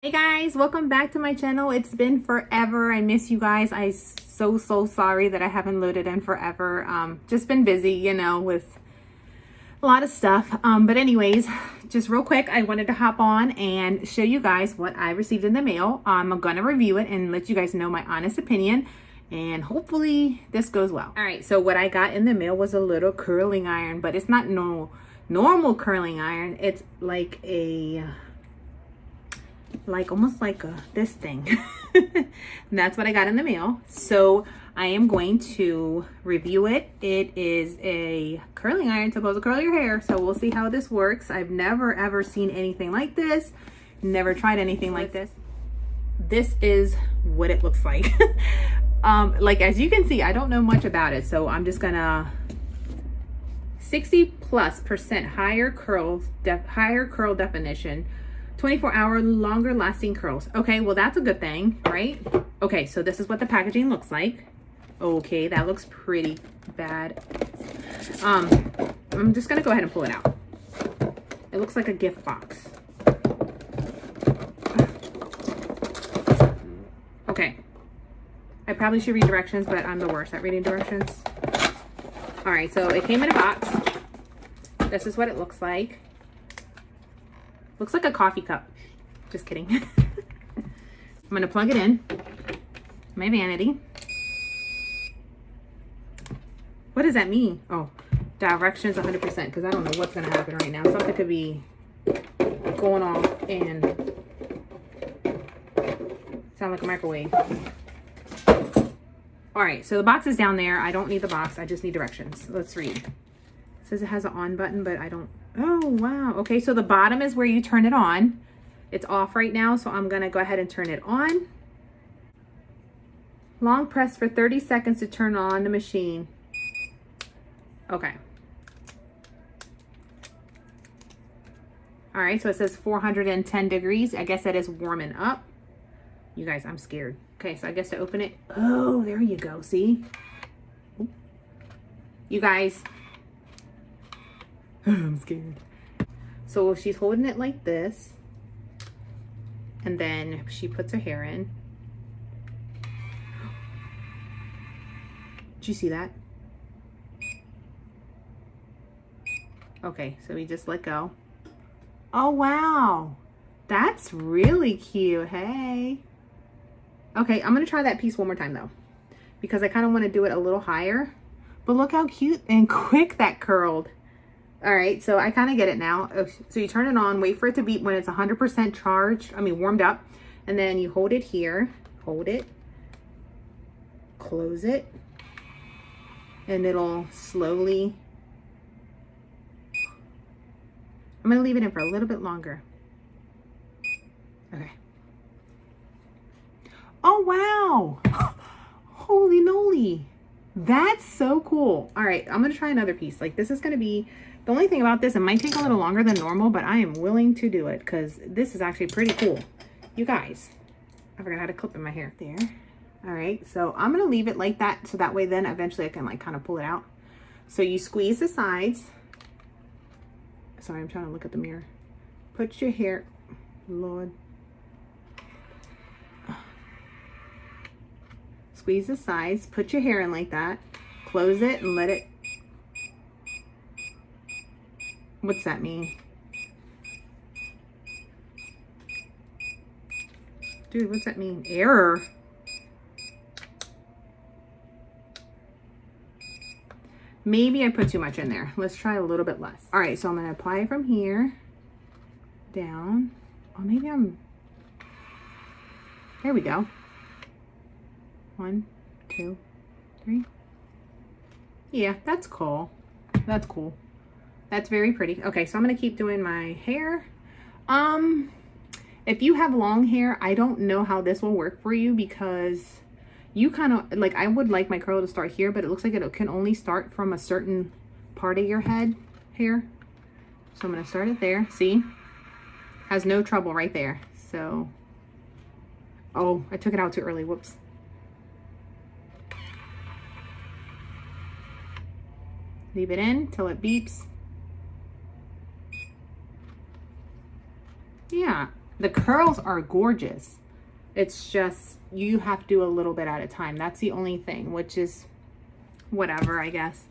Hey guys, welcome back to my channel. It's been forever. I miss you guys. I'm so sorry that I haven't loaded in forever. Just been busy, you know, with a lot of stuff. But anyways, just real quick, I wanted to hop on and show you guys what I received in the mail. I'm gonna review it and let you guys know my honest opinion, and hopefully this goes well. All right, so what I got in the mail was a little curling iron, but it's not normal curling iron. It's like a almost like this thing. And that's what I got in the mail. So I am going to review it. It is a curling iron supposed to curl your hair, so we'll see how this works. I've never ever seen anything like this, never tried anything like this. This is what it looks like. Like, as you can see, I don't know much about it, so I'm just gonna 60+% higher curl definition, 24-hour longer lasting curls. Okay, well that's a good thing, right? Okay, so this is what the packaging looks like. Okay, that looks pretty bad. I'm just gonna go ahead and pull it out. It looks like a gift box. Okay, I probably should read directions, but I'm the worst at reading directions. All right, so it came in a box. This is what it looks like. Looks like a coffee cup. Just kidding. I'm gonna plug it in. My vanity. What does that mean? Oh, directions 100%, because I don't know what's gonna happen right now. Something could be going off and sound like a microwave. All right, so the box is down there. I don't need the box. I just need directions. Let's read. It says it has an on button, but I don't. Oh, wow. Okay, so the bottom is where you turn it on. It's off right now, so I'm going to go ahead and turn it on. Long press for 30 seconds to turn on the machine. Okay. All right, so it says 410 degrees. I guess that is warming up. You guys, I'm scared. Okay, so I guess to open it. Oh, there you go. See? You guys. I'm scared. So she's holding it like this, and then she puts her hair in. Did you see that? Okay, so we just let go. Oh wow, that's really cute. Hey. Okay, I'm gonna try that piece one more time though, because I kind of want to do it a little higher. But look how cute and quick that curled. All right, so I kind of get it now. So you turn it on, wait for it to beep when it's 100% charged, warmed up. And then you hold it here, hold it, close it, and it'll slowly. I'm gonna leave it in for a little bit longer. Okay. Oh, wow. Holy moly. That's so cool. All right, I'm gonna try another piece. Like, this is gonna be, the only thing about this, it might take a little longer than normal, but I am willing to do it because this is actually pretty cool. You guys, I forgot how to clip in my hair there. All right, so I'm gonna leave it like that, so that way then eventually I can like kind of pull it out. So you squeeze the sides. Sorry, I'm trying to look at the mirror. Put your hair, Lord. Squeeze the sides, put your hair in like that, close it and let it. What's that mean? Dude, what's that mean? Error. Maybe I put too much in there. Let's try a little bit less. All right, so I'm gonna apply it from here down. Oh, maybe there we go. 1, 2, 3. Yeah, that's cool. That's cool. That's very pretty. Okay, so I'm gonna keep doing my hair. If you have long hair, I don't know how this will work for you, because you kind of like, I would like my curl to start here, but it looks like it can only start from a certain part of your head here. So I'm gonna start it there. See? Has no trouble right there. So, oh, I took it out too early. Whoops. Leave it in till it beeps. Yeah, The curls are gorgeous. It's just, you have to do a little bit at a time. That's the only thing, which is whatever, I guess.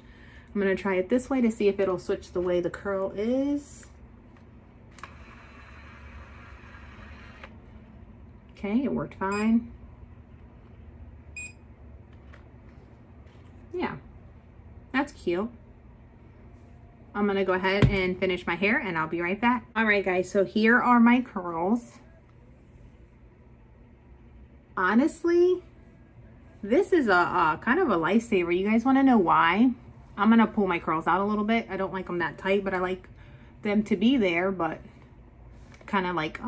I'm gonna try it this way to see if it'll switch the way the curl is. Okay, it worked fine. Yeah, that's cute. I'm gonna go ahead and finish my hair and I'll be right back. All right guys, so here are my curls. Honestly, this is a kind of a lifesaver. You guys wanna know why? I'm gonna pull my curls out a little bit. I don't like them that tight, but I like them to be there, but kind of like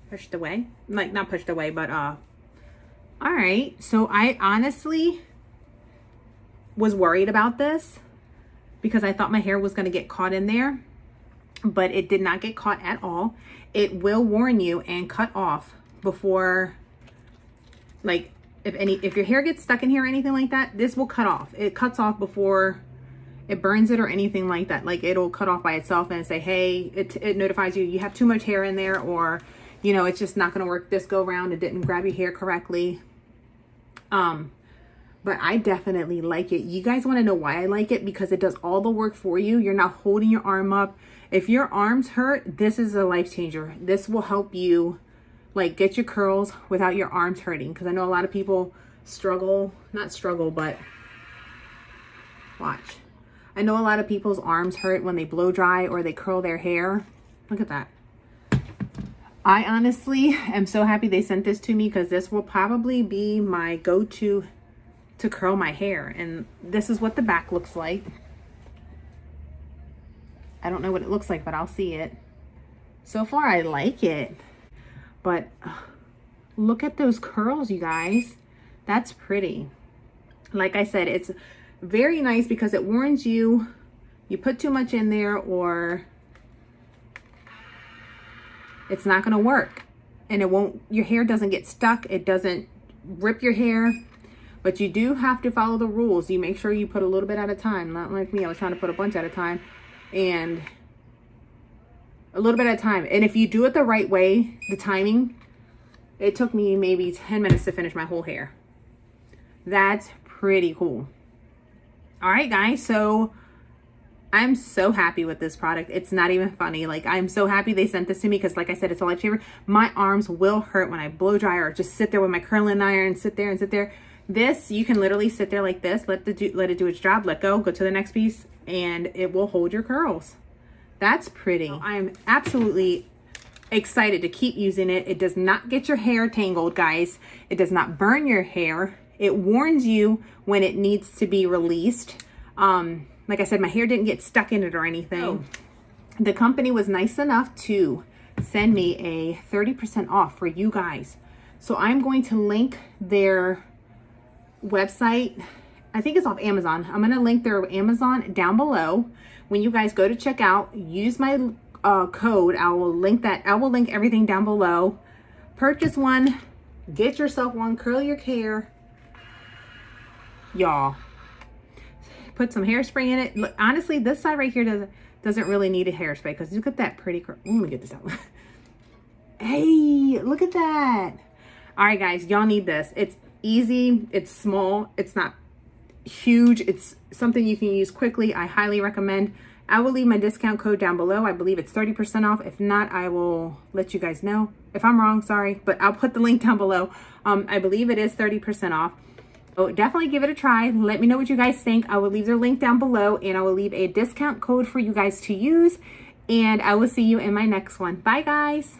pushed away. Like not pushed away, but all right. So I honestly was worried about this because I thought my hair was going to get caught in there, but it did not get caught at all. It will warn you and cut off before, like if your hair gets stuck in here or anything like that, this will cut off. It cuts off before it burns it or anything like that. Like it'll cut off by itself and say, hey, it notifies you have too much hair in there, or you know, it's just not going to work this go round. It didn't grab your hair correctly. But I definitely like it. You guys want to know why I like it? Because it does all the work for you. You're not holding your arm up. If your arms hurt, this is a life changer. This will help you like get your curls without your arms hurting. Because I know a lot of people struggle, not struggle, but watch. I know a lot of people's arms hurt when they blow dry or they curl their hair. Look at that. I honestly am so happy they sent this to me because this will probably be my go-to to curl my hair. And this is what the back looks like. I don't know what it looks like, but I'll see it. So far I like it, but look at those curls, you guys. That's pretty. Like I said, it's very nice because it warns you put too much in there or it's not going to work, and it won't, your hair doesn't get stuck. It doesn't rip your hair. But you do have to follow the rules. You make sure you put a little bit at a time. Not like me, I was trying to put a bunch at a time. And a little bit at a time. And if you do it the right way, the timing, it took me maybe 10 minutes to finish my whole hair. That's pretty cool. All right, guys. So I'm so happy with this product. It's not even funny. Like, I'm so happy they sent this to me because, like I said, it's a lifesaver. My arms will hurt when I blow dry or just sit there with my curling iron, sit there and sit there. This, you can literally sit there like this, let it do its job, let go to the next piece, and it will hold your curls. That's pretty. I'm absolutely excited to keep using it. It does not get your hair tangled, guys. It does not burn your hair. It warns you when it needs to be released. Like I said, my hair didn't get stuck in it or anything. Oh. The company was nice enough to send me a 30% off for you guys. So I'm going to link their website. I think it's off Amazon. I'm going to link their Amazon down below. When you guys go to check out, use my code. I will link that. I will link everything down below. Purchase one. Get yourself one. Curl your hair. Y'all. Put some hairspray in it. Look, honestly, this side right here doesn't really need a hairspray because look at that pretty curl. Let me get this out. Hey, look at that. All right, guys, y'all need this. It's easy. It's small. It's not huge. It's something you can use quickly. I highly recommend. I will leave my discount code down below. I believe it's 30% off. If not, I will let you guys know. If I'm wrong, sorry, but I'll put the link down below. I believe it is 30% off. So definitely give it a try. Let me know what you guys think. I will leave their link down below, and I will leave a discount code for you guys to use. And I will see you in my next one. Bye, guys.